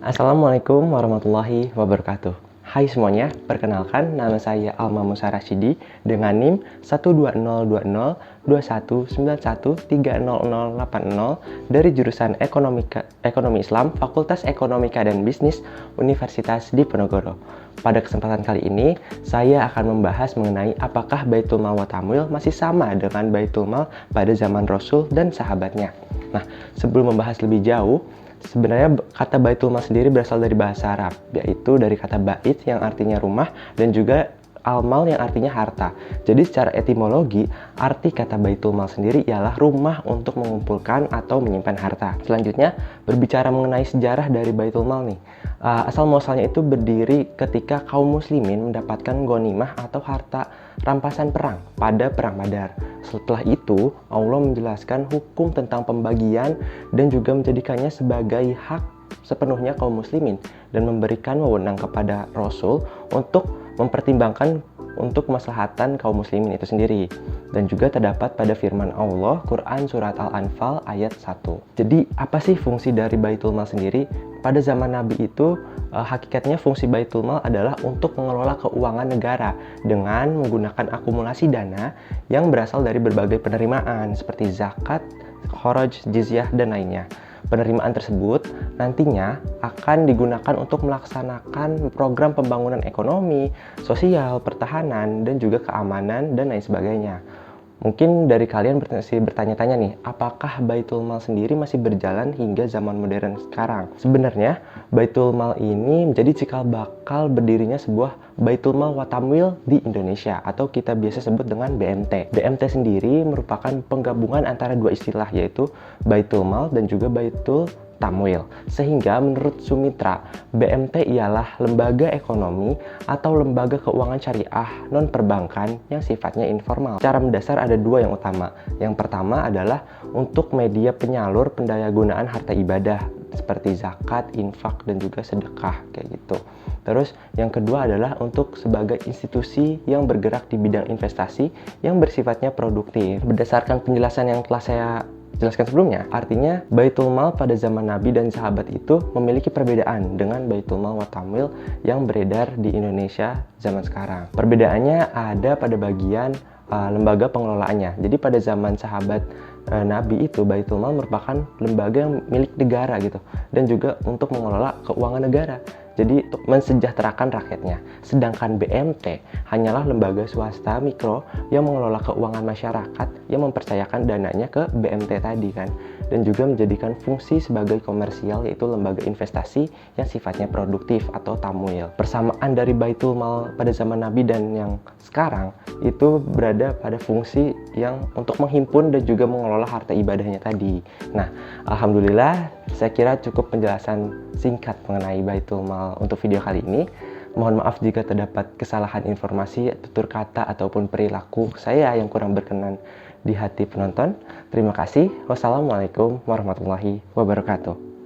Assalamualaikum warahmatullahi wabarakatuh. Hai semuanya, perkenalkan nama saya Alma Musa Rashidi dengan NIM 120202191300080 dari jurusan Ekonomi Islam Fakultas Ekonomika dan Bisnis Universitas Diponegoro. Pada kesempatan kali ini, saya akan membahas mengenai apakah Baitul Mal wa Tamwil masih sama dengan Baitul Mal pada zaman Rasul dan sahabatnya. Nah, sebelum membahas lebih jauh, sebenarnya kata Baitul Mal sendiri berasal dari bahasa Arab, yaitu dari kata bait yang artinya rumah dan juga al-mal yang artinya harta. Jadi secara etimologi, arti kata Baitul Mal sendiri ialah rumah untuk mengumpulkan atau menyimpan harta. Selanjutnya, berbicara mengenai sejarah dari Baitul Mal nih. Asal-muasalnya itu berdiri ketika kaum muslimin mendapatkan ghanimah atau harta rampasan perang pada Perang Badar. Setelah itu, Allah menjelaskan hukum tentang pembagian dan juga menjadikannya sebagai hak sepenuhnya kaum muslimin dan memberikan wewenang kepada Rasul untuk mempertimbangkan untuk kemaslahatan kaum muslimin itu sendiri. Dan juga terdapat pada firman Allah, Quran Surat Al-Anfal ayat 1. Jadi, apa sih fungsi dari Baitul Mal sendiri? Pada zaman Nabi itu, hakikatnya fungsi Baitul Mal adalah untuk mengelola keuangan negara dengan menggunakan akumulasi dana yang berasal dari berbagai penerimaan seperti zakat, kharaj, jizyah, dan lainnya. Penerimaan tersebut nantinya akan digunakan untuk melaksanakan program pembangunan ekonomi, sosial, pertahanan, dan juga keamanan, dan lain sebagainya. Mungkin dari kalian masih bertanya-tanya nih, apakah Baitul Mal sendiri masih berjalan hingga zaman modern sekarang? Sebenarnya, Baitul Mal ini menjadi cikal bakal berdirinya sebuah Baitul Mal wa Tamwil di Indonesia, atau kita biasa sebut dengan BMT. BMT sendiri merupakan penggabungan antara dua istilah, yaitu Baitul Mal dan juga Baitul Tamwil. Sehingga menurut Sumitra, BMT ialah lembaga ekonomi atau lembaga keuangan syariah non-perbankan yang sifatnya informal. Cara mendasar ada dua yang utama. Yang pertama adalah untuk media penyalur pendayagunaan harta ibadah seperti zakat, infak, dan juga sedekah kayak gitu. Terus yang kedua adalah untuk sebagai institusi yang bergerak di bidang investasi yang bersifatnya produktif. Berdasarkan penjelasan yang telah saya jelaskan sebelumnya, artinya Baitul Mal pada zaman Nabi dan sahabat itu memiliki perbedaan dengan Baitul Mal wa Tamwil yang beredar di Indonesia zaman sekarang. Perbedaannya ada pada bagian lembaga pengelolaannya. Jadi pada zaman sahabat Nabi itu Baitul Mal merupakan lembaga yang milik negara gitu, dan juga untuk mengelola keuangan negara. Jadi untuk mensejahterakan rakyatnya. Sedangkan BMT hanyalah lembaga swasta mikro yang mengelola keuangan masyarakat yang mempercayakan dananya ke BMT tadi kan. Dan juga menjadikan fungsi sebagai komersial, yaitu lembaga investasi yang sifatnya produktif atau tamwil. Persamaan dari Baitul Mal pada zaman Nabi dan yang sekarang itu berada pada fungsi yang untuk menghimpun dan juga mengelola harta ibadahnya tadi. Nah, alhamdulillah saya kira cukup penjelasan singkat mengenai Baitul Mal untuk video kali ini. Mohon maaf jika terdapat kesalahan informasi, tutur kata, ataupun perilaku saya yang kurang berkenan di hati penonton. Terima kasih. Wassalamualaikum warahmatullahi wabarakatuh.